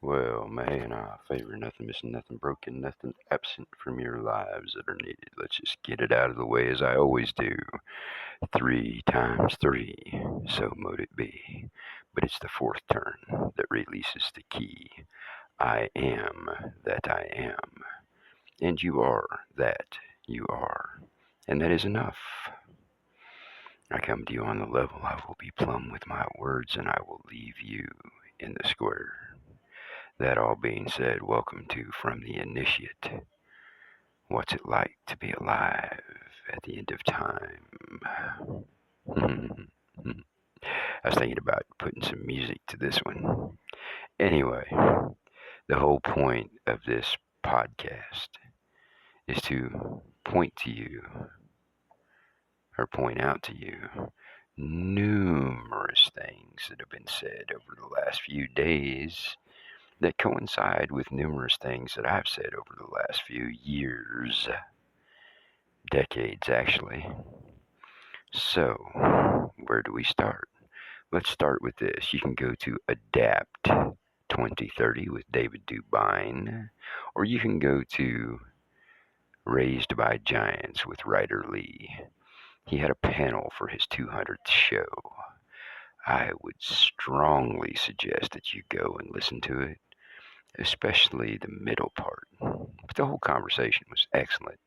Well, Mahe and I favor nothing missing, nothing broken, nothing absent from your lives that are needed. Let's just get it out of the way as I always do. 3 times 3, so mote it be. But it's the fourth turn that releases the key. I am that I am, and you are that you are, and that is enough. I come to you on the level, I will be plumb with my words, and I will leave you in the square. That all being said, welcome to From the Initiate. What's it like to be alive at the end of time? I was thinking about putting some music to this one. Anyway, the whole point of this podcast is to point to you or point out to you numerous things that have been said over the last few days that coincide with numerous things that I've said over the last few years, decades actually. So, where do we start? Let's start with this. You can go to Adapt 2030 with David Dubine, or you can go to Raised by Giants with Ryder Lee. He had a panel for his 200th show. I would strongly suggest that you go and listen to it, especially the middle part. But the whole conversation was excellent.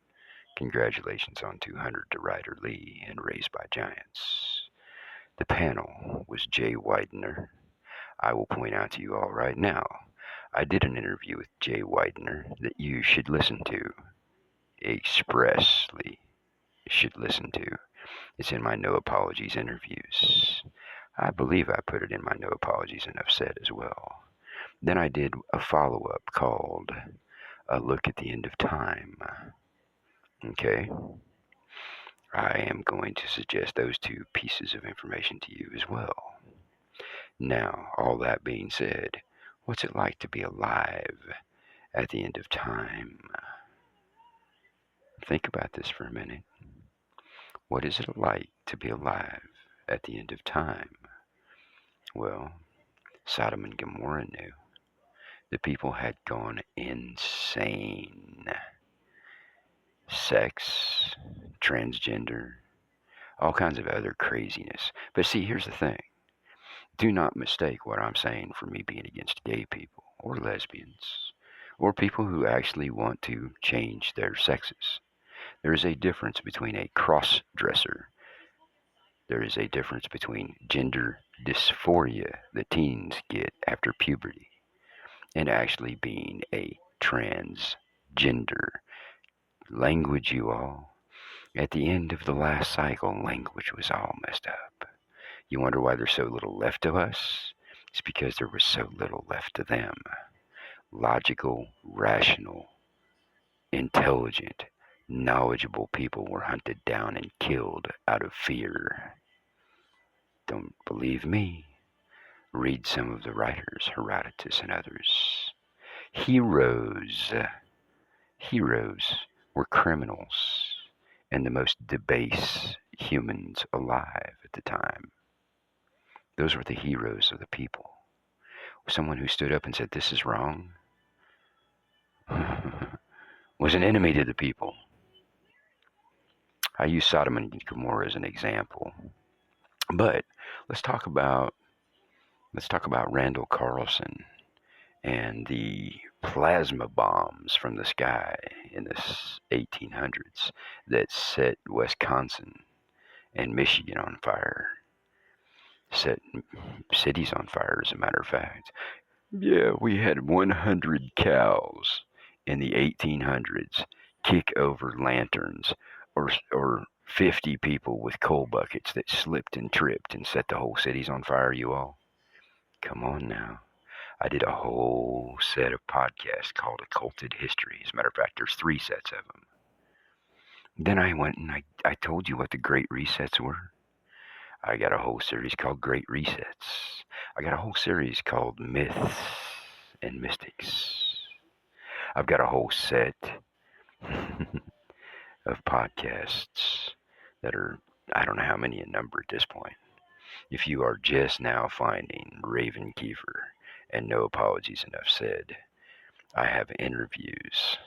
Congratulations on 200 to Ryder Lee and Raised by Giants. The panel was Jay Widener. I will point out to you all right now, I did an interview with Jay Widener that you should listen to, expressly should listen to. It's in my No Apologies interviews. I believe I put it in my No Apologies Enough Said as well. Then I did a follow-up called A Look at the End of Time. Okay? I am going to suggest those two pieces of information to you as well. Now, all that being said, what's it like to be alive at the end of time? Think about this for a minute. What is it like to be alive at the end of time? Well, Sodom and Gomorrah knew. The people had gone insane. Sex, transgender, all kinds of other craziness. But see, here's the thing. Do not mistake what I'm saying for me being against gay people or lesbians or people who actually want to change their sexes. There is a difference between a cross dresser. There is a difference between gender dysphoria that teens get after puberty and actually being a transgender. Language, you all. At the end of the last cycle, language was all messed up. You wonder why there's so little left of us? It's because there was so little left of them. Logical, rational, intelligent, knowledgeable people were hunted down and killed out of fear. Don't believe me? Read some of the writers, Herodotus and others. Heroes, heroes were criminals and the most debased humans alive at the time. Those were the heroes of the people. Someone who stood up and said, "This is wrong," was an enemy to the people. I use Sodom and Gomorrah as an example. But let's talk about Randall Carlson and the plasma bombs from the sky in the 1800s that set Wisconsin and Michigan on fire. Set cities on fire, as a matter of fact. Yeah, we had 100 cows in the 1800s kick over lanterns, or 50 people with coal buckets that slipped and tripped and set the whole cities on fire, you all. Come on now. I did a whole set of podcasts called Occulted History. As a matter of fact, there's 3 sets of them. Then I went and I told you what the Great Resets were. I got a whole series called Great Resets. I got a whole series called Myths and Mystics. I've got a whole set of podcasts that are, I don't know how many in number at this point. If you are just now finding Raven Kiefer And no apologies enough said. I have interviews.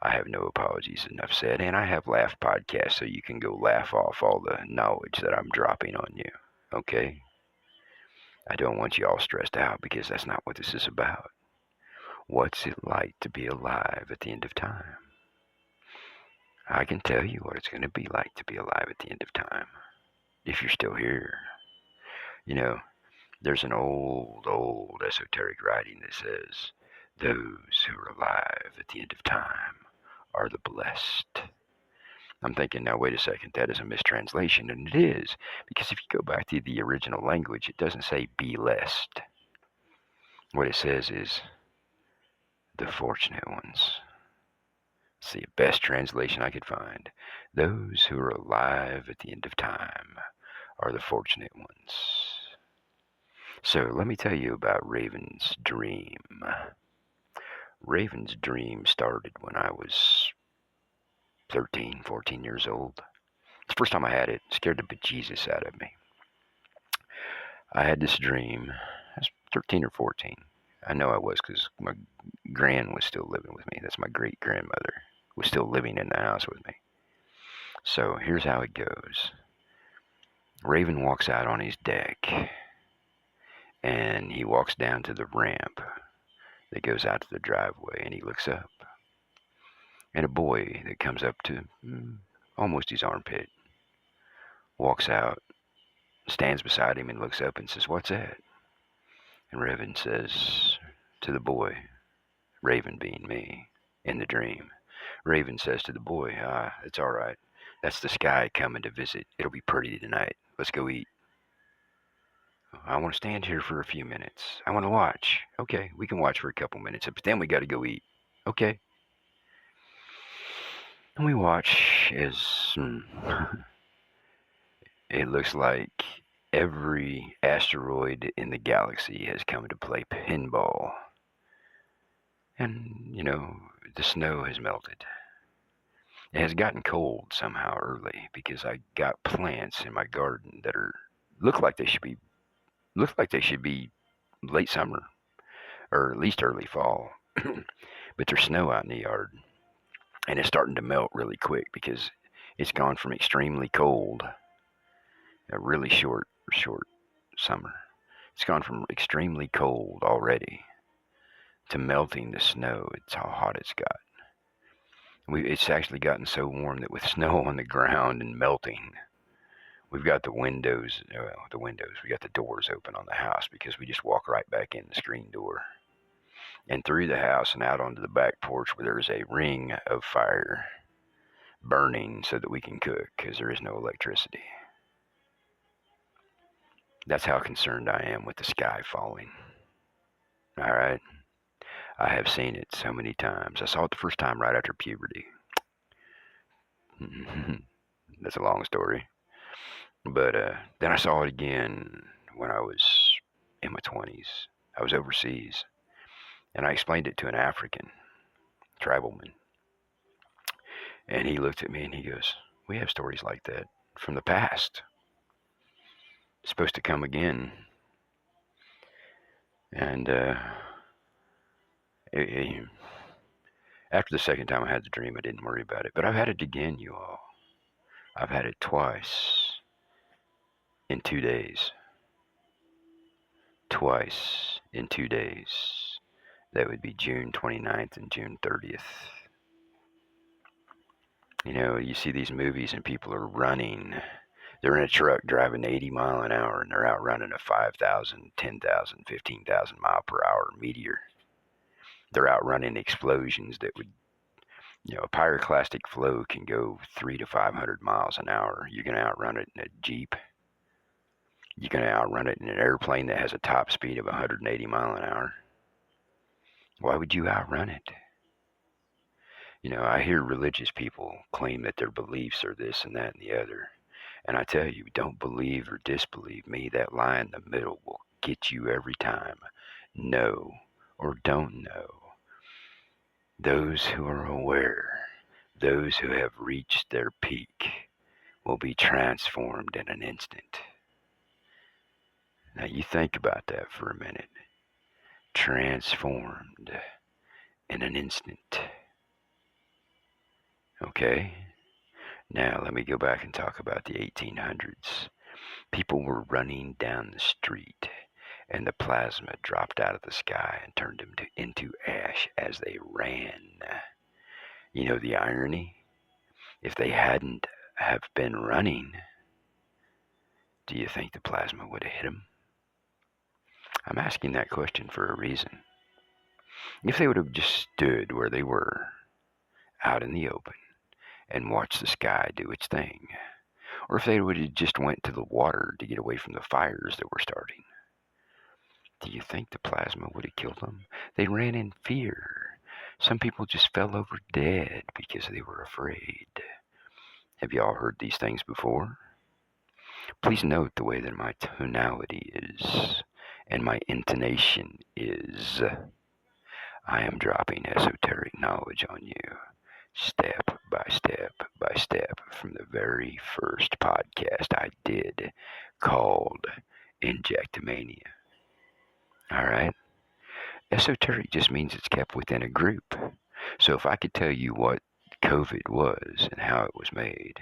I have no apologies enough said. And I have laugh podcasts so you can go laugh off all the knowledge that I'm dropping on you. Okay? I don't want you all stressed out because that's not what this is about. What's it like to be alive at the end of time? I can tell you what it's going to be like to be alive at the end of time. If you're still here. You know, there's an old esoteric writing that says, those who are alive at the end of time are the blessed. I'm thinking, now wait a second, that is a mistranslation, and it is, because if you go back to the original language, it doesn't say be blessed. What it says is the fortunate ones. It's the best translation I could find. Those who are alive at the end of time are the fortunate ones. So let me tell you about Raven's dream. Raven's dream started when I was 13, 14 years old. The first time I had it, scared the bejesus out of me. I had this dream. I was 13 or 14. I know I was because my gran was still living with me. That's my great-grandmother. Was still living in the house with me. So here's how it goes. Raven walks out on his deck, and he walks down to the ramp that goes out to the driveway, and he looks up. And a boy that comes up to almost his armpit walks out, stands beside him, and looks up and says, "What's that?" And Raven says to the boy, Raven being me in the dream, Raven says to the boy, "It's all right. That's the sky coming to visit. It'll be pretty tonight. Let's go eat." "I want to stand here for a few minutes. I want to watch." "Okay, we can watch for a couple minutes, but then we got to go eat." "Okay." And we watch as it looks like every asteroid in the galaxy has come to play pinball. And, the snow has melted. It has gotten cold somehow early because I got plants in my garden that look like they should be late summer or at least early fall. But there's snow out in the yard, and it's starting to melt really quick because it's gone from extremely cold, a really short summer. It's gone from extremely cold already to melting the snow. It's how hot it's got. It's actually gotten so warm that with snow on the ground and melting, we've got we got the doors open on the house because we just walk right back in the screen door and through the house and out onto the back porch where there's a ring of fire burning so that we can cook because there is no electricity. That's how concerned I am with the sky falling. All right. I have seen it so many times. I saw it the first time right after puberty. That's a long story. But then I saw it again when I was in my 20s. I was overseas. And I explained it to an African tribalman. And he looked at me and he goes, "We have stories like that from the past. It's supposed to come again." And after the second time I had the dream, I didn't worry about it. But I've had it again, you all. I've had it twice in 2 days. Twice in 2 days. That would be June 29th and June 30th. You see these movies and people are running. They're in a truck driving 80 mile an hour and they're outrunning a 5,000, 10,000, 15,000 mile per hour meteor. They're outrunning explosions that would, a pyroclastic flow can go 300 to 500 miles an hour. You're going to outrun it in a Jeep. You're going to outrun it in an airplane that has a top speed of 180 mile an hour. Why would you outrun it? I hear religious people claim that their beliefs are this and that and the other. And I tell you, don't believe or disbelieve me. That line in the middle will get you every time. Know or don't know. Those who are aware, those who have reached their peak, will be transformed in an instant. Now you think about that for a minute. transformed in an instant. Okay? Now let me go back and talk about the 1800s. People were running down the street, and the plasma dropped out of the sky and turned them into ash as they ran. You know the irony? If they hadn't have been running, do you think the plasma would have hit them? I'm asking that question for a reason. If they would have just stood where they were, out in the open, and watched the sky do its thing, or if they would have just went to the water to get away from the fires that were starting, do you think the plasma would have killed them? They ran in fear. Some people just fell over dead because they were afraid. Have you all heard these things before? Please note the way that my tonality is and my intonation is. I am dropping esoteric knowledge on you, step by step by step, from the very first podcast I did called Injectomania. Alright? Esoteric just means it's kept within a group. So if I could tell you what COVID was and how it was made,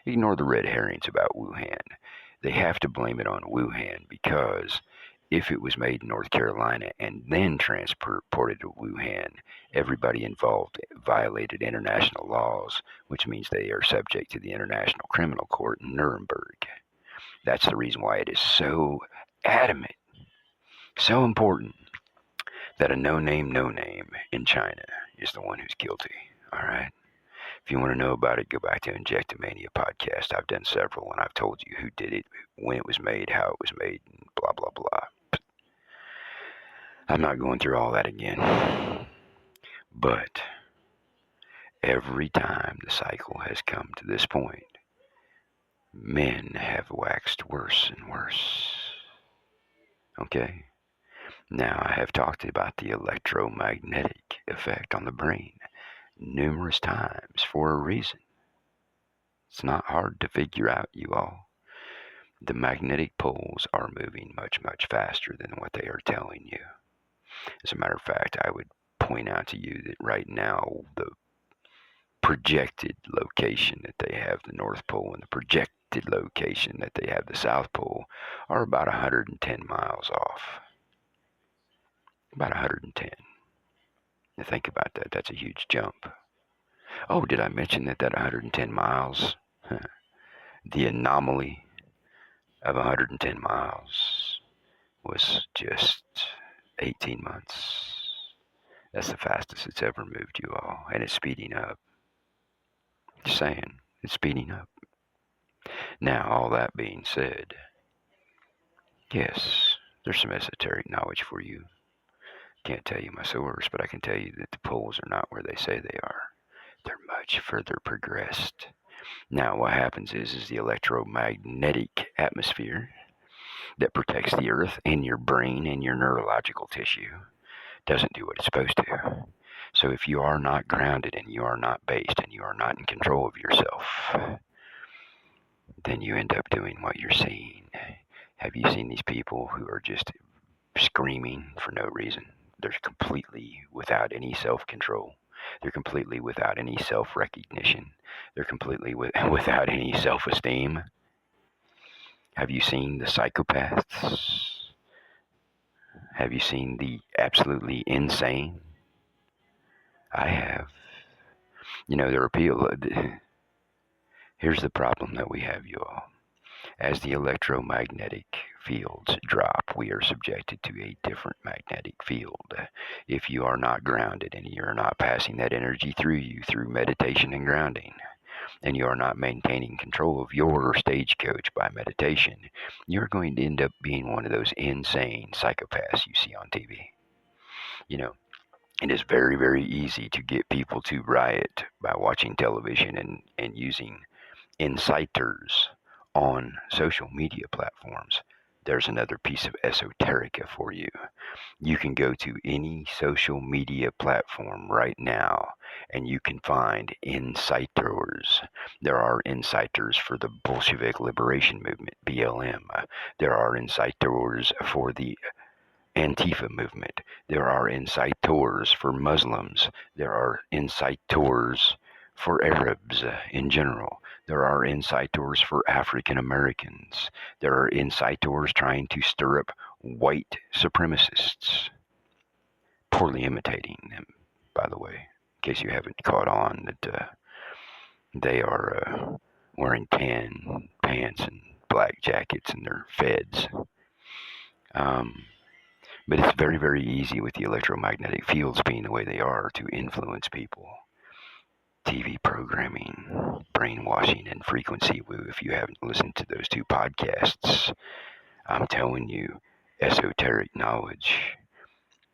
ignore the red herrings about Wuhan. They have to blame it on Wuhan because if it was made in North Carolina and then transported to Wuhan, everybody involved violated international laws, which means they are subject to the International Criminal Court in Nuremberg. That's the reason why it is so adamant, so important, that a no-name in China is the one who's guilty. All right? If you want to know about it, go back to Injectomania podcast. I've done several, and I've told you who did it, when it was made, how it was made, and blah, blah, blah. I'm not going through all that again. But every time the cycle has come to this point, men have waxed worse and worse. Okay? Now, I have talked about the electromagnetic effect on the brain numerous times for a reason. It's not hard to figure out, you all. The magnetic poles are moving much, much faster than what they are telling you. As a matter of fact, I would point out to you that right now the projected location that they have the North Pole and the projected location that they have the South Pole are about 110 miles off. About 110. Now think about that. That's a huge jump. Oh, did I mention that 110 miles, the anomaly of 110 miles was just 18 months. That's the fastest it's ever moved, you all, and it's speeding up. Just saying, it's speeding up. Now, all that being said, yes, there's some esoteric knowledge for you. Can't tell you my source, but I can tell you that the poles are not where they say they are. They're much further progressed. Now, what happens is the electromagnetic atmosphere that protects the earth and your brain and your neurological tissue doesn't do what it's supposed to. So if you are not grounded and you are not based and you are not in control of yourself, then you end up doing what you're seeing. Have you seen these people who are just screaming for no reason? They're completely without any self-control. They're completely without any self-recognition. They're completely without any self-esteem. Have you seen the psychopaths? Have you seen the absolutely insane? I have. You know, there are people. Here's the problem that we have, you all. As the electromagnetic fields drop, we are subjected to a different magnetic field. If you are not grounded and you're not passing that energy through you through meditation and grounding, and you are not maintaining control of your stagecoach by meditation, you're going to end up being one of those insane psychopaths you see on TV. You know, it is very, very easy to get people to riot by watching television and using inciters on social media platforms. There's another piece of esoterica for you. You can go to any social media platform right now and you can find incitors. There are inciters for the Bolshevik Liberation Movement, BLM. There are incitors for the Antifa movement. There are incitors for Muslims. There are incitors for Arabs in general. There are incitors for African Americans. There are incitors trying to stir up white supremacists, poorly imitating them, by the way, in case you haven't caught on that they are wearing tan pants and black jackets and they're feds. But it's very, very easy with the electromagnetic fields being the way they are to influence people. TV programming, brainwashing, and frequency woo. If you haven't listened to those two podcasts, I'm telling you esoteric knowledge,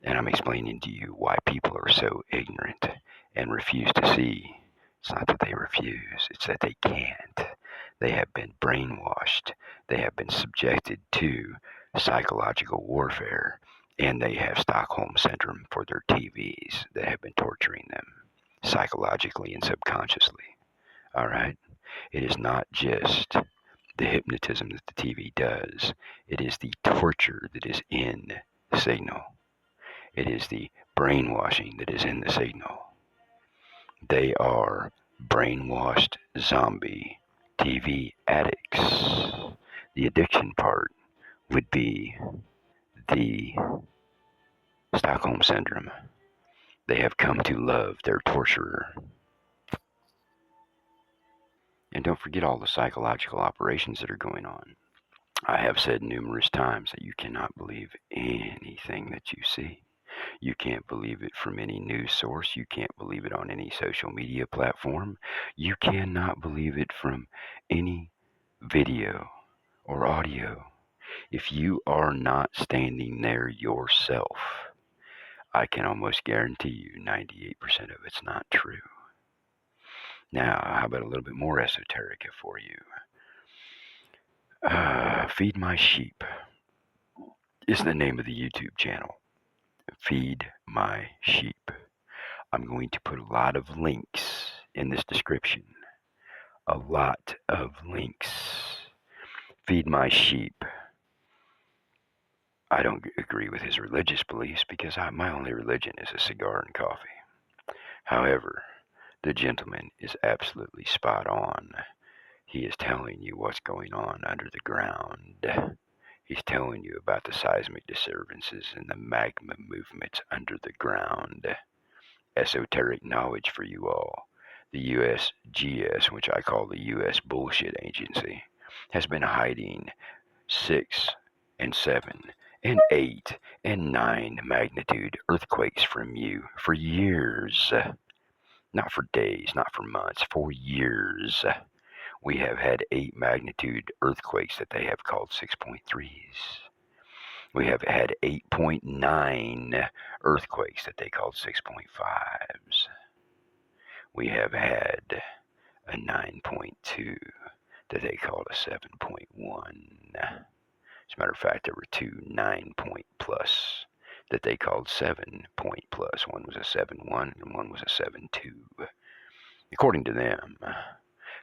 and I'm explaining to you why people are so ignorant and refuse to see. It's not that they refuse, it's that they can't. They have been brainwashed. They have been subjected to psychological warfare, and they have Stockholm Syndrome for their TVs that have been torturing them psychologically and subconsciously. All right? It is not just the hypnotism that the TV does, it is the torture that is in the signal. It is the brainwashing that is in the signal. They are brainwashed zombie TV addicts. The addiction part would be the Stockholm Syndrome. They have come to love their torturer. And don't forget all the psychological operations that are going on. I have said numerous times that you cannot believe anything that you see. You can't believe it from any news source. You can't believe it on any social media platform. You cannot believe it from any video or audio. If you are not standing there yourself, I can almost guarantee you 98% of it's not true. Now, how about a little bit more esoteric for you? Feed My Sheep is the name of the YouTube channel. Feed My Sheep. I'm going to put a lot of links in this description. A lot of links. Feed My Sheep. I don't agree with his religious beliefs because my only religion is a cigar and coffee. However, the gentleman is absolutely spot on. He is telling you what's going on under the ground. He's telling you about the seismic disturbances and the magma movements under the ground. Esoteric knowledge for you all. The USGS, which I call the US Bullshit Agency, has been hiding 6 and 7 and 8 and 9 magnitude earthquakes from you for years. Not for days, not for months, for years. We have had 8 magnitude earthquakes that they have called 6.3s. We have had 8.9 earthquakes that they called 6.5s. We have had a 9.2 that they called a 7.1. As a matter of fact, there were 2 9-point plus that they called 7-point plus. One was a 7.1 and one was a 7.2, according to them.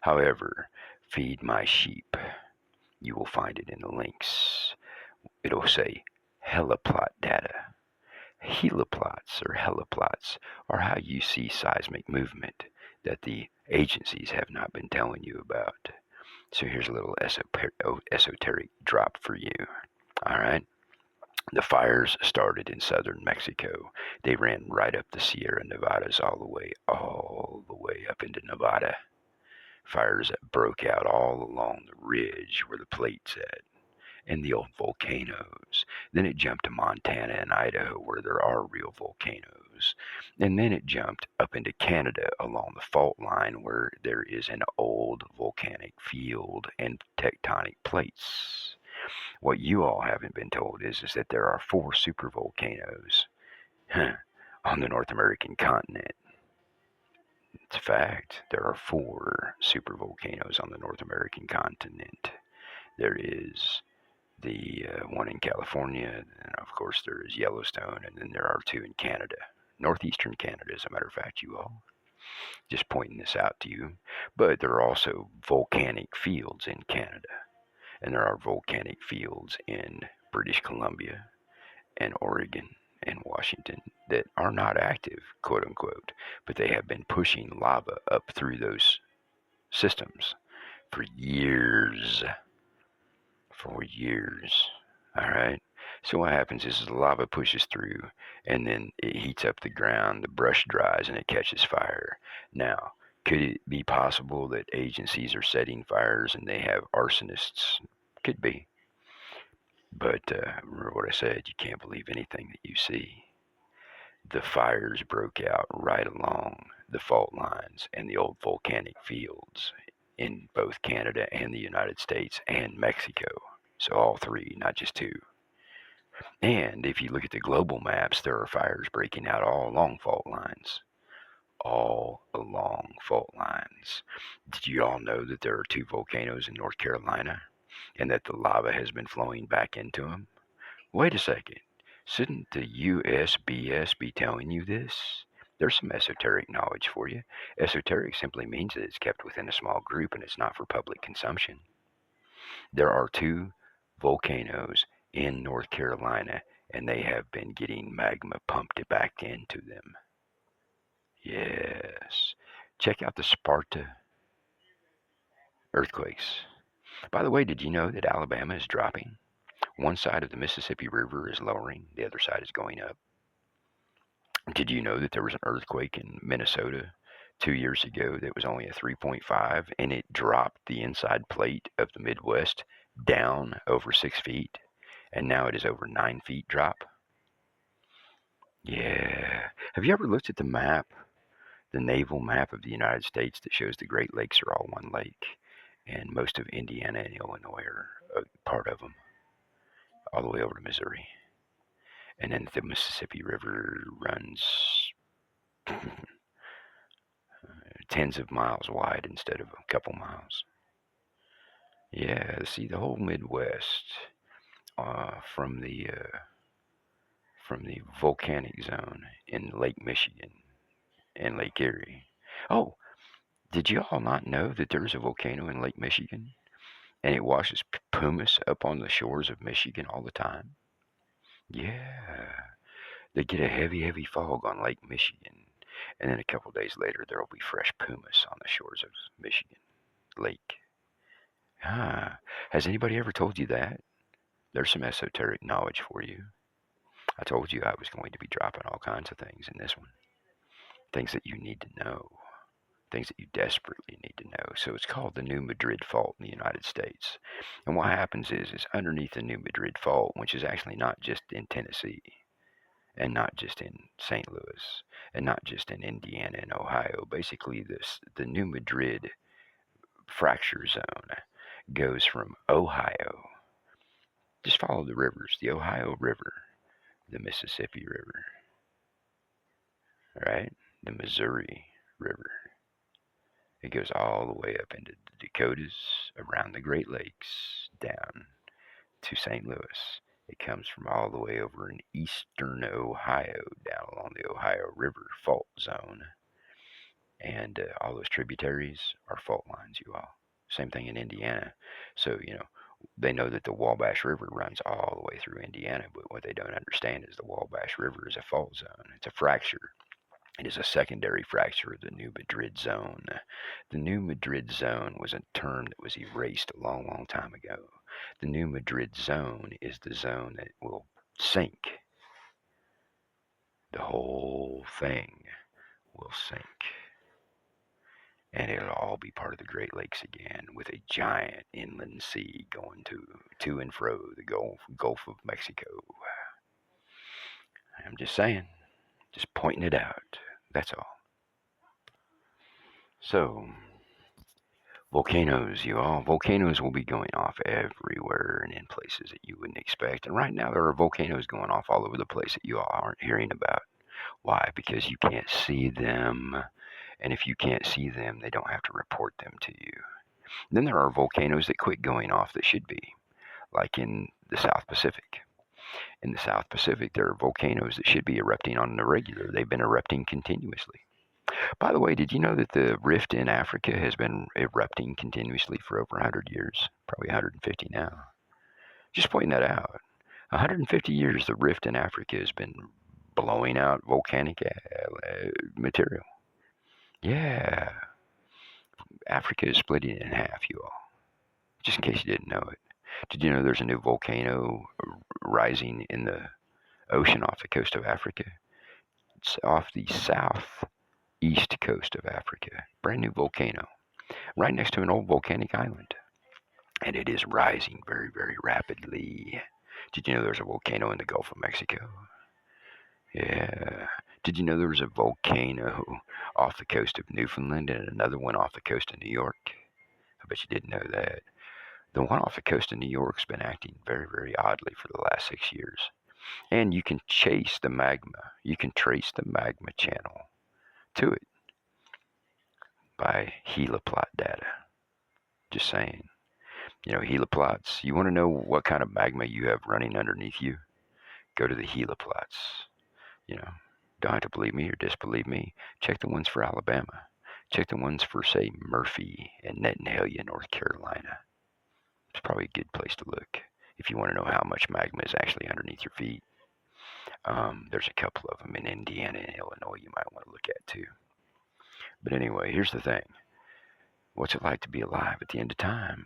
However, Feed My Sheep. You will find it in the links. It'll say heliplot data. Heliplots or heliplots are how you see seismic movement that the agencies have not been telling you about. So here's a little esoteric drop for you. All right. The fires started in southern Mexico. They ran right up the Sierra Nevadas all the way up into Nevada. Fires that broke out all along the ridge where the plate's at, and the old volcanoes. Then it jumped to Montana and Idaho where there are real volcanoes. And then it jumped up into Canada along the fault line where there is an old volcanic field and tectonic plates. What you all haven't been told is that there are 4 supervolcanoes on the North American continent. It's a fact. There are 4 supervolcanoes on the North American continent. There is the one in California, and of course there is Yellowstone, and then there are 2 in Canada. Northeastern Canada, as a matter of fact, you all. Just pointing this out to you. But there are also volcanic fields in Canada, and there are volcanic fields in British Columbia, and Oregon and Washington that are not active, quote unquote, but they have been pushing lava up through those systems for years. For years. All right. So what happens is the lava pushes through and then it heats up the ground, the brush dries, and it catches fire. Now, could it be possible that agencies are setting fires and they have arsonists? Could be. But remember what I said, you can't believe anything that you see. The fires broke out right along the fault lines and the old volcanic fields in both Canada and the United States and Mexico. So all three, not just two. And if you look at the global maps, there are fires breaking out all along fault lines. All along fault lines. Did you all know that there are two volcanoes in North Carolina and that the lava has been flowing back into them? Wait a second. Shouldn't the USBS be telling you this? There's some esoteric knowledge for you. Esoteric simply means that it's kept within a small group and it's not for public consumption. There are two volcanoes in North Carolina and they have been getting magma pumped back into them. Yes. Check out the Sparta earthquakes. By the way, did you know that Alabama is dropping? One side of the Mississippi River is lowering, the other side is going up. Did you know that there was an earthquake in Minnesota 2 years ago that was only a 3.5 and it dropped the inside plate of the Midwest down over 6 feet and now it is over 9 feet drop? Yeah. Have you ever looked at the map, the naval map of the United States that shows the Great Lakes are all one lake and most of Indiana and Illinois are a part of them, all the way over to Missouri? And then the Mississippi River runs tens of miles wide instead of a couple miles. Yeah, see the whole Midwest from the volcanic zone in Lake Michigan and Lake Erie. Oh, did you all not know that there's a volcano in Lake Michigan and it washes pumice up on the shores of Michigan all the time? Yeah, they get a heavy, heavy fog on Lake Michigan, and then a couple days later there will be fresh pumice on the shores of Michigan Lake. Ah, has anybody ever told you that? There's some esoteric knowledge for you. I told you I was going to be dropping all kinds of things in this one. Things that you need to know. Things that you desperately need to know. So it's called the New Madrid Fault in the United States. And what happens is underneath the New Madrid Fault, which is actually not just in Tennessee, and not just in St. Louis, and not just in Indiana and Ohio, basically the New Madrid fracture zone goes from Ohio. Just follow the rivers, the Ohio River, the Mississippi River, right? The Missouri River. It goes all the way up into the Dakotas, around the Great Lakes, down to St. Louis. It comes from all the way over in eastern Ohio, down along the Ohio River fault zone. And all those tributaries are fault lines, you all. Same thing in Indiana. So, they know that the Wabash River runs all the way through Indiana, but what they don't understand is the Wabash River is a fault zone. It's a fracture. It is a secondary fracture of the New Madrid Zone. The New Madrid Zone was a term that was erased a long, long time ago. The New Madrid Zone is the zone that will sink. The whole thing will sink. And it'll all be part of the Great Lakes again, with a giant inland sea going to and fro the Gulf of Mexico. I'm just saying, just pointing it out. That's all. So, volcanoes, you all. Volcanoes will be going off everywhere and in places that you wouldn't expect. And right now, there are volcanoes going off all over the place that you all aren't hearing about. Why? Because you can't see them. And if you can't see them, they don't have to report them to you. Then there are volcanoes that quit going off that should be, like in the South Pacific. In the South Pacific, there are volcanoes that should be erupting on the regular. They've been erupting continuously. By the way, did you know that the rift in Africa has been erupting continuously for over 100 years? Probably 150 now. Just pointing that out. 150 years, the rift in Africa has been blowing out volcanic material. Yeah, Africa is splitting in half, you all. Just in case you didn't know it. Did you know there's a new volcano rising in the ocean off the coast of Africa? It's off the southeast coast of Africa. Brand new volcano. Right next to an old volcanic island. And it is rising very, very rapidly. Did you know there's a volcano in the Gulf of Mexico? Yeah. Did you know there was a volcano off the coast of Newfoundland and another one off the coast of New York? I bet you didn't know that. The one off the coast of New York's been acting very, very oddly for the last 6 years. And you can chase the magma. You can trace the magma channel to it by heliplot data. Just saying. You know, heliplots. You want to know what kind of magma you have running underneath you? Go to the heliplots. You know, don't have to believe me or disbelieve me. Check the ones for Alabama. Check the ones for, say, Murphy and Nettanhalion, North Carolina. It's probably a good place to look if you want to know how much magma is actually underneath your feet. There's a couple of them in Indiana and Illinois you might want to look at too. But anyway, here's the thing. What's it like to be alive at the end of time?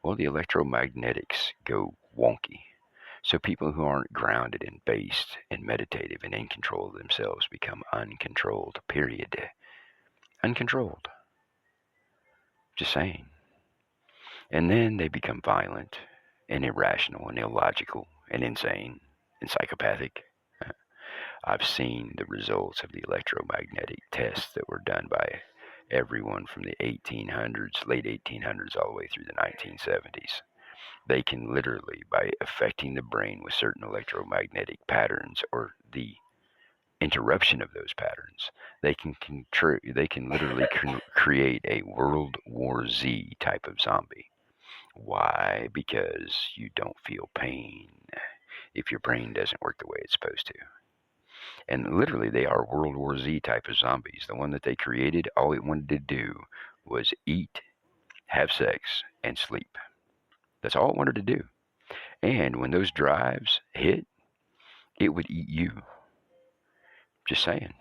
Well, the electromagnetics go wonky. So people who aren't grounded and based and meditative and in control of themselves become uncontrolled, period. Uncontrolled. Just saying. And then they become violent and irrational and illogical and insane and psychopathic. I've seen the results of the electromagnetic tests that were done by everyone from the 1800s, late 1800s, all the way through the 1970s. They can literally, by affecting the brain with certain electromagnetic patterns or the interruption of those patterns, they can literally create a World War Z type of zombie. Why? Because you don't feel pain if your brain doesn't work the way it's supposed to. And literally, they are World War Z type of zombies. The one that they created, all it wanted to do was eat, have sex, and sleep. That's all it wanted to do. And when those drives hit, it would eat you. Just saying.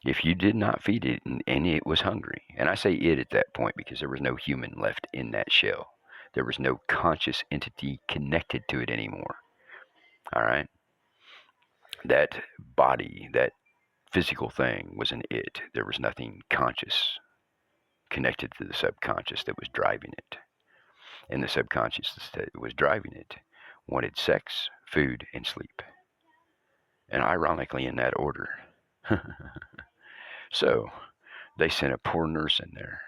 If you did not feed it and it was hungry, and I say it at that point because there was no human left in that shell. There was no conscious entity connected to it anymore. All right? That body, that physical thing was an it. There was nothing conscious connected to the subconscious that was driving it. And the subconscious that was driving it wanted sex, food, and sleep. And ironically, in that order. So, they sent a poor nurse in there.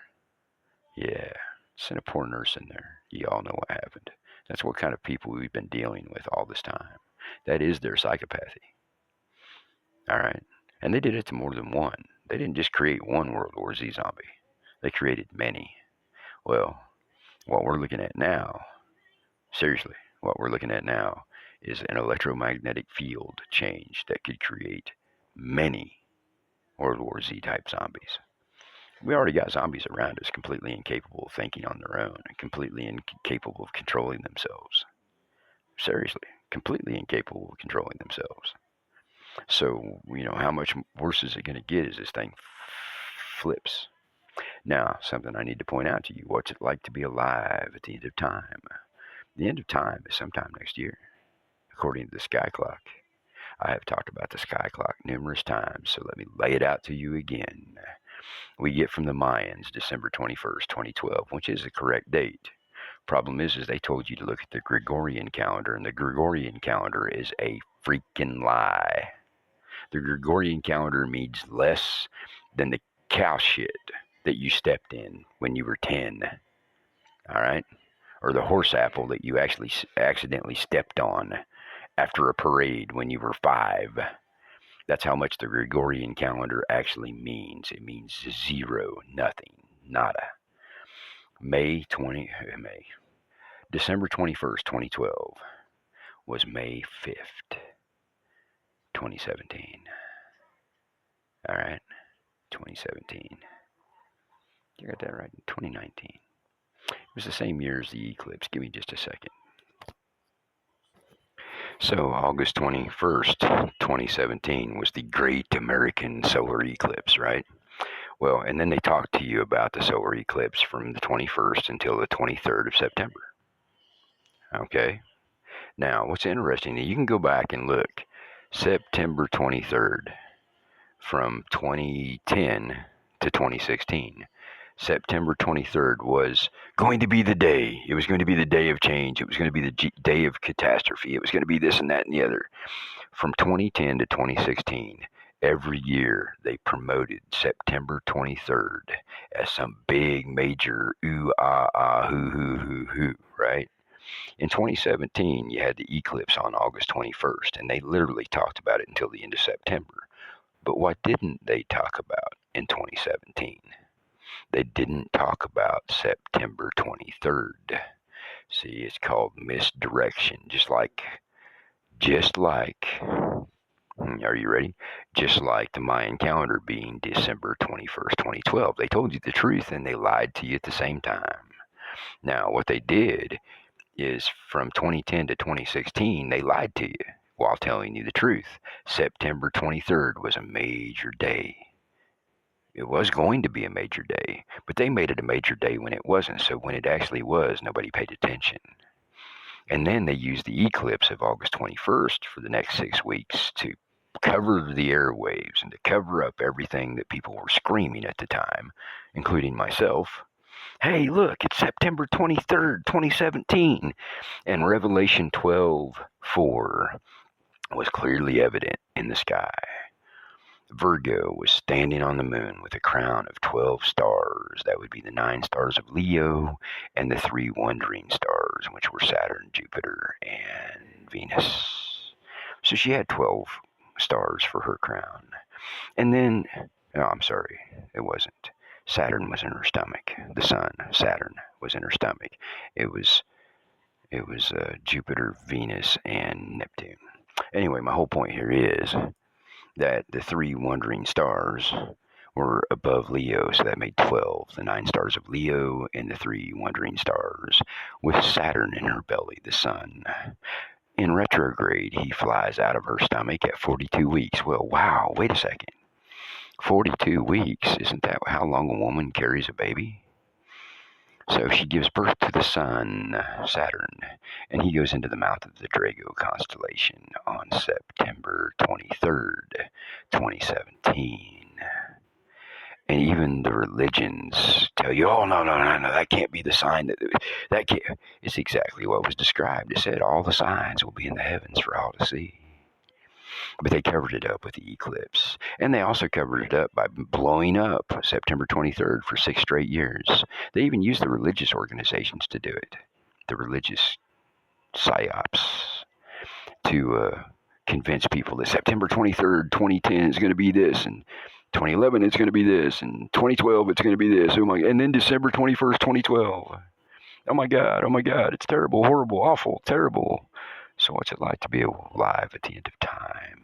Yeah, sent a poor nurse in there. You all know what happened. That's what kind of people we've been dealing with all this time. That is their psychopathy. All right? And they did it to more than one. They didn't just create one World War Z zombie. They created many. Well, what we're looking at now, seriously, what we're looking at now is an electromagnetic field change that could create many World War Z type zombies. We already got zombies around us completely incapable of thinking on their own and completely incapable of controlling themselves. Seriously, completely incapable of controlling themselves. So, how much worse is it going to get as this thing flips? Now, something I need to point out to you. What's it like to be alive at the end of time? The end of time is sometime next year, according to the sky clock. I have talked about the sky clock numerous times, so let me lay it out to you again. We get from the Mayans December 21st, 2012, which is the correct date. Problem is they told you to look at the Gregorian calendar, and the Gregorian calendar is a freaking lie. The Gregorian calendar means less than the cow shit that you stepped in when you were 10. All right? Or the horse apple that you actually accidentally stepped on after a parade when you were 5. That's how much the Gregorian calendar actually means. It means zero, nothing, nada. December 21st, 2012 was May 5th, 2017. All right, 2017. You got that right, 2019. It was the same year as the eclipse. Give me just a second. So August 21st, 2017 was the Great American Solar Eclipse, right? Well, and then they talked to you about the solar eclipse from the 21st until the 23rd of September. Okay? Now, what's interesting, you can go back and look. September 23rd from 2010 to 2016. September 23rd was going to be the day. It was going to be the day of change. It was going to be the day of catastrophe. It was going to be this and that and the other. From 2010 to 2016, every year they promoted September 23rd as some big major ooh, ah, ah, hoo, right? In 2017, you had the eclipse on August 21st, and they literally talked about it until the end of September. But what didn't they talk about in 2017? They didn't talk about September 23rd. See, it's called misdirection, just like, are you ready? Just like the Mayan calendar being December 21st, 2012. They told you the truth and they lied to you at the same time. Now, what they did is from 2010 to 2016, they lied to you while telling you the truth. September 23rd was a major day. It was going to be a major day, but they made it a major day when it wasn't. So when it actually was, nobody paid attention. And then they used the eclipse of August 21st for the next 6 weeks to cover the airwaves and to cover up everything that people were screaming at the time, including myself. Hey, look, it's September 23rd, 2017. And Revelation 12:4 was clearly evident in the sky. Virgo was standing on the moon with a crown of 12 stars. That would be the 9 stars of Leo and the 3 wandering stars, which were Saturn, Jupiter, and Venus. So she had 12 stars for her crown. And then, no, I'm sorry, it wasn't. Saturn was in her stomach. The sun, Saturn, was in her stomach. It was Jupiter, Venus, and Neptune. Anyway, my whole point here is that the 3 wandering stars were above Leo, so that made 12. The 9 stars of Leo and the 3 wandering stars, with Saturn in her belly, the sun. In retrograde, he flies out of her stomach at 42 weeks. Well, wow, wait a second. 42 weeks, isn't that how long a woman carries a baby? So she gives birth to the sun, Saturn, and he goes into the mouth of the Drago constellation on September 23rd, 2017. And even the religions tell you, oh, no, that can't be the sign. That can't. It's exactly what was described. It said all the signs will be in the heavens for all to see. But they covered it up with the eclipse. And they also covered it up by blowing up September 23rd for 6 straight years. They even used the religious organizations to do it, the religious psyops, to convince people that September 23rd, 2010 is going to be this, and 2011 it's going to be this, and 2012 it's going to be this. Oh my! And then December 21st, 2012. Oh my God! It's terrible, horrible, awful, terrible. So what's it like to be alive at the end of time?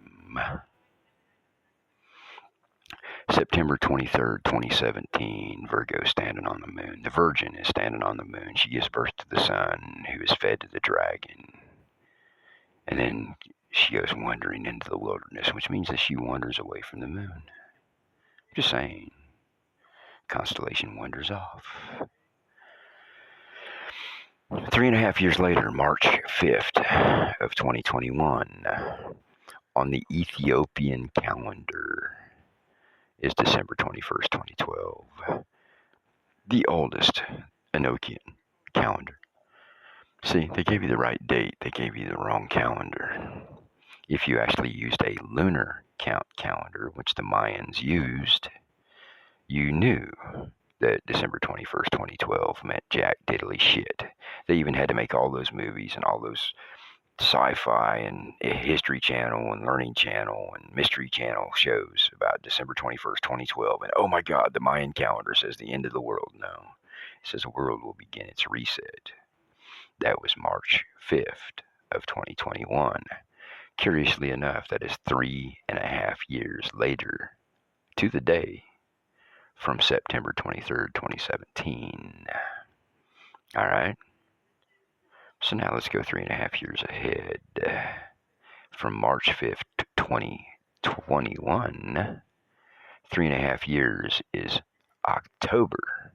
September 23rd, 2017, Virgo standing on the moon. The Virgin is standing on the moon. She gives birth to the sun, who is fed to the dragon. And then she goes wandering into the wilderness, which means that she wanders away from the moon. Just saying. Constellation wanders off. 3.5 years later, March 5th of 2021, on the Ethiopian calendar, is December 21st, 2012. The oldest Enochian calendar. See, they gave you the right date. They gave you the wrong calendar. If you actually used a lunar calendar, which the Mayans used, you knew that December 21st, 2012 meant jack diddly shit. They even had to make all those movies and all those sci-fi and History Channel and Learning Channel and Mystery Channel shows about December 21st, 2012. And oh my God, the Mayan calendar says the end of the world. No, it says the world will begin its reset. That was March 5th of 2021. Curiously enough, that is 3.5 years later to the day from September 23rd, 2017. All right. So now let's go 3.5 years ahead. from March 5th, 2021, 3.5 years is October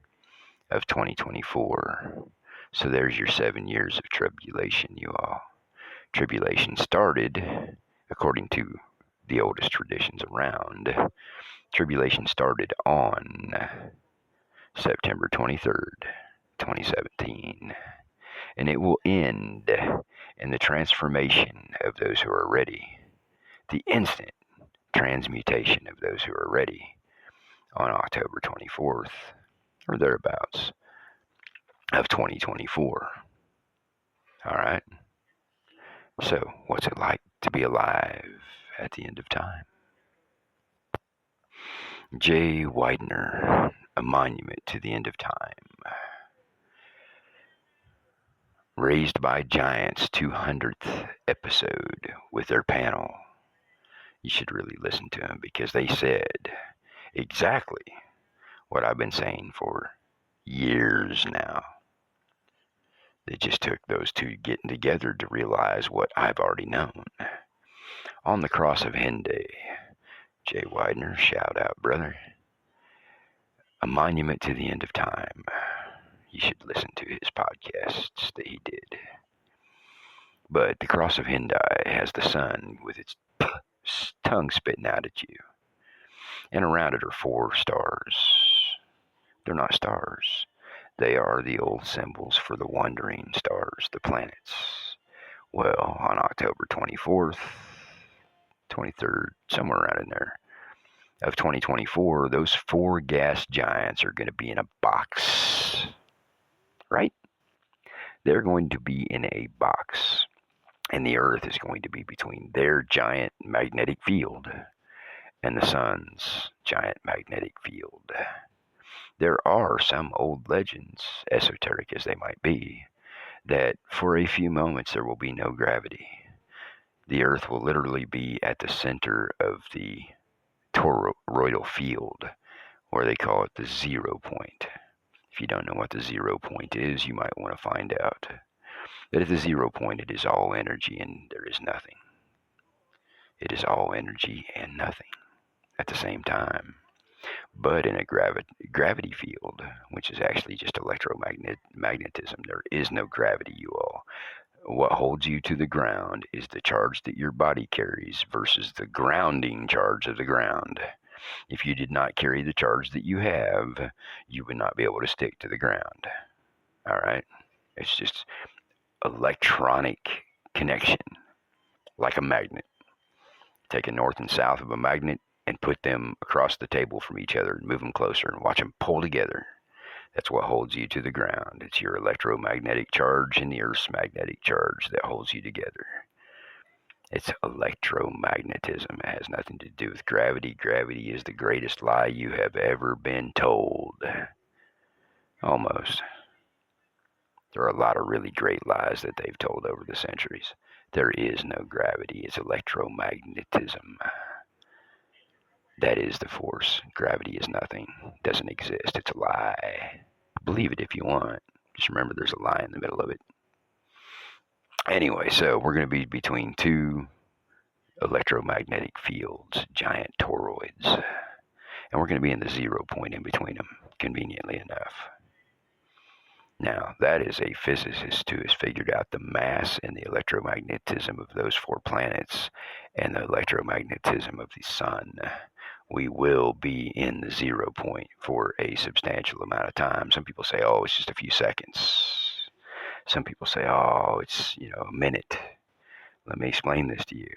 of 2024. So there's your 7 years of tribulation, you all. Tribulation started, according to the oldest traditions around, tribulation started on September 23rd, 2017. And it will end in the transformation of those who are ready, the instant transmutation of those who are ready on October 24th, or thereabouts, of 2024. All right? So, what's it like to be alive at the end of time? Jay Widener, A Monument to the End of Time. Raised by Giants 200th episode with their panel. You should really listen to them because they said exactly what I've been saying for years now. It just took those two getting together to realize what I've already known. On the Cross of Henday, Jay Widener, shout out, brother. A Monument to the End of Time. You should listen to his podcasts that he did. But the Cross of Henday has the sun with its tongue spitting out at you. And around it are 4 stars. They're not stars. They are the old symbols for the wandering stars, the planets. Well, on October 24th, 23rd, somewhere around in there, of 2024, those 4 gas giants are going to be in a box. Right? They're going to be in a box. And the Earth is going to be between their giant magnetic field and the sun's giant magnetic field. There are some old legends, esoteric as they might be, that for a few moments there will be no gravity. The Earth will literally be at the center of the toroidal field, or they call it the 0 point. If you don't know what the 0 point is, you might want to find out. But at the 0 point, it is all energy and there is nothing. It is all energy and nothing at the same time. But in a gravity field, which is actually just electromagnetism, there is no gravity, you all. What holds you to the ground is the charge that your body carries versus the grounding charge of the ground. If you did not carry the charge that you have, you would not be able to stick to the ground. All right? It's just electronic connection, like a magnet. Take a north and south of a magnet and put them across the table from each other and move them closer and watch them pull together. That's what holds you to the ground. It's your electromagnetic charge and the Earth's magnetic charge that holds you together. It's electromagnetism. It has nothing to do with gravity. Gravity is the greatest lie you have ever been told. Almost. There are a lot of really great lies that they've told over the centuries. There is no gravity. It's electromagnetism. That is the force. Gravity is nothing. It doesn't exist. It's a lie. Believe it if you want. Just remember there's a lie in the middle of it. Anyway, so we're going to be between 2 electromagnetic fields, giant toroids. And we're going to be in the 0 point in between them, conveniently enough. Now, that is a physicist who has figured out the mass and the electromagnetism of those 4 planets and the electromagnetism of the sun. We will be in the 0 point for a substantial amount of time. Some people say, oh, it's just a few seconds. Some people say, oh, it's, a minute. Let me explain this to you.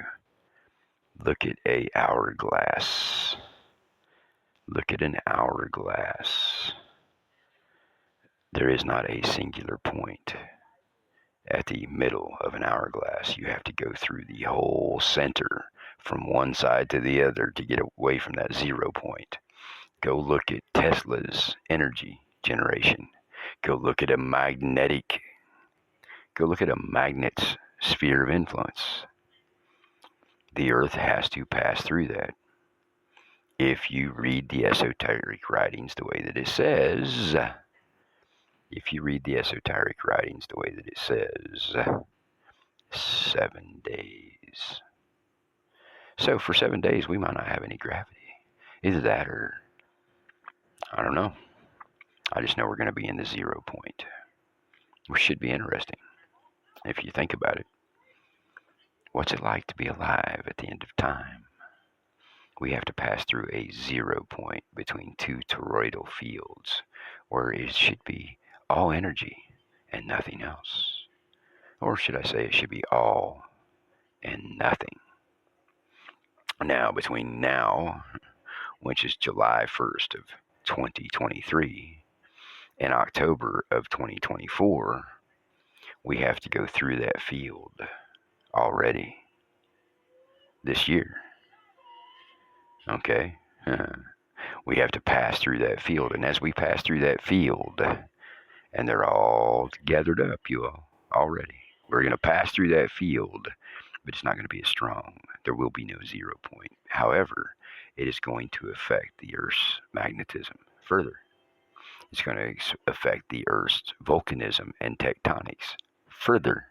Look at an hourglass. Look at an hourglass. There is not a singular point at the middle of an hourglass. You have to go through the whole center from one side to the other to get away from that 0 point. Go look at Tesla's energy generation. Go look at a magnet's sphere of influence. The Earth has to pass through that. If you read the esoteric writings the way that it says, 7 days. So for 7 days, we might not have any gravity. Either that or, I don't know. I just know we're going to be in the 0 point, which should be interesting if you think about it. What's it like to be alive at the end of time? We have to pass through a 0 point between two toroidal fields where it should be all energy and nothing else. Or should I say it should be all and nothing. Now, between now, which is July 1st of 2023, and October of 2024, we have to go through that field already this year. Okay? We have to pass through that field. And as we pass through that field, and they're all gathered up, you all, already. We're going to pass through that field, but it's not going to be as strong. There will be no 0 point. However, it is going to affect the Earth's magnetism further. It's going to affect the Earth's volcanism and tectonics further.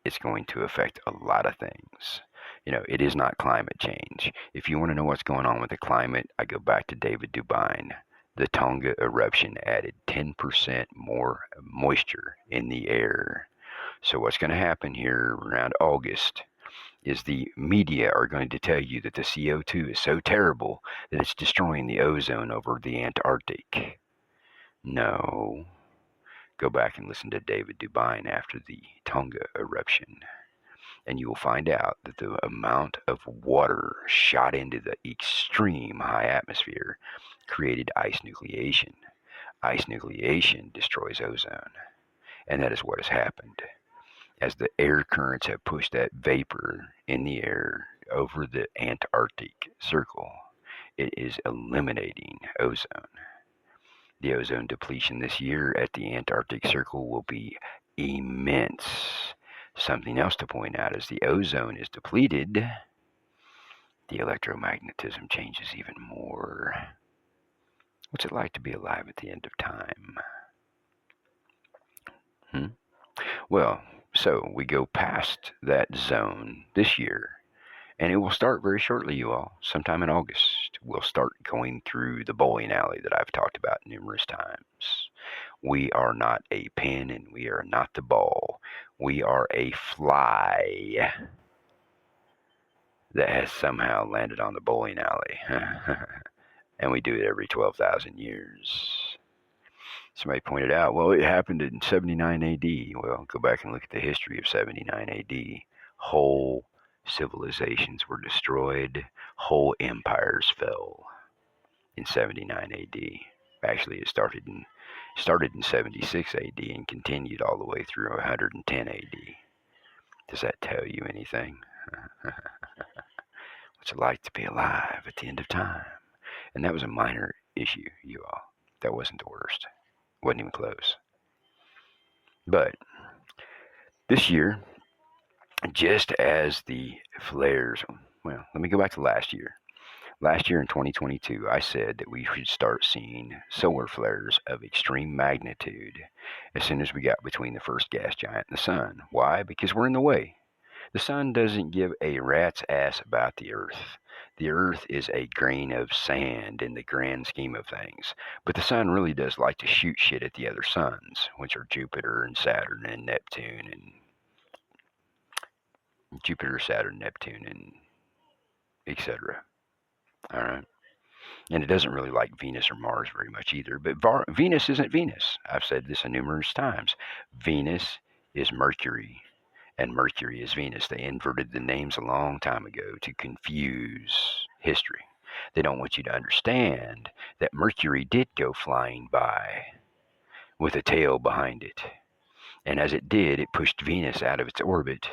It's going to affect a lot of things. You know, it is not climate change. If you want to know what's going on with the climate, I go back to David Dubine. The Tonga eruption added 10% more moisture in the air. So what's going to happen here around August is the media are going to tell you that the CO2 is so terrible that it's destroying the ozone over the Antarctic. No. Go back and listen to David Dubine after the Tonga eruption, and you will find out that the amount of water shot into the extreme high atmosphere created ice nucleation. Ice nucleation destroys ozone, and that is what has happened. As the air currents have pushed that vapor in the air over the Antarctic Circle, it is eliminating ozone. The ozone depletion this year at the Antarctic Circle will be immense. Something else to point out is the ozone is depleted, the electromagnetism changes even more. What's it like to be alive at the end of time? Well, so we go past that zone this year, and it will start very shortly, you all. Sometime in August, we'll start going through the bowling alley that I've talked about numerous times. We are not a pin, and we are not the ball. We are a fly that has somehow landed on the bowling alley. And we do it every 12,000 years. Somebody pointed out, well, it happened in 79 AD. Well, go back and look at the history of 79 AD. Whole civilizations were destroyed. Whole empires fell in 79 AD. Actually, it started in 76 AD and continued all the way through 110 AD. Does that tell you anything? What's it like to be alive at the end of time? And that was a minor issue, you all. That wasn't the worst. Wasn't even close. But this year, just as the flares, well, let me go back to last year. Last year in 2022, I said that we should start seeing solar flares of extreme magnitude as soon as we got between the first gas giant and the sun. Why? Because we're in the way. The sun doesn't give a rat's ass about the earth. The earth is a grain of sand in the grand scheme of things. But the sun really does like to shoot shit at the other suns, which are Jupiter and Saturn and Neptune and etc. All right. And it doesn't really like Venus or Mars very much either. But Venus isn't Venus. I've said this numerous times. Venus is Mercury, and Mercury is Venus. They inverted the names a long time ago to confuse history. They don't want you to understand that Mercury did go flying by with a tail behind it. And as it did, it pushed Venus out of its orbit.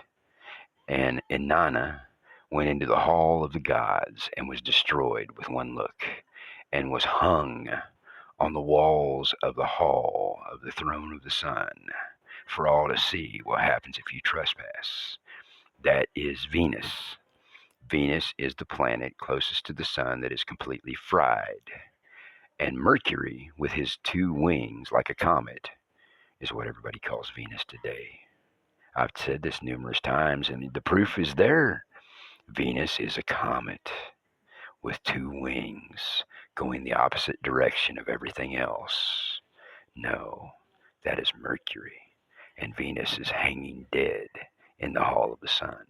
And Inanna went into the hall of the gods and was destroyed with one look, and was hung on the walls of the hall of the throne of the sun for all to see what happens if you trespass. That is Venus. Venus is the planet closest to the sun that is completely fried. And Mercury, with his two wings like a comet, is what everybody calls Venus today. I've said this numerous times, and the proof is there. Venus is a comet with two wings going the opposite direction of everything else. No, that is Mercury, and Venus is hanging dead in the Hall of the Sun.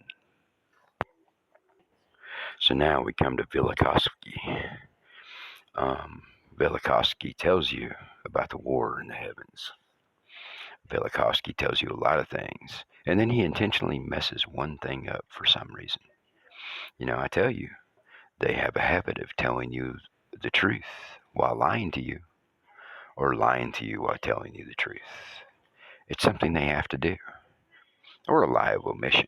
So now we come to Velikovsky. Velikovsky tells you about the war in the heavens. Velikovsky tells you a lot of things, and then he intentionally messes one thing up for some reason. I tell you, they have a habit of telling you the truth while lying to you, or lying to you while telling you the truth. It's something they have to do, or a lie of omission.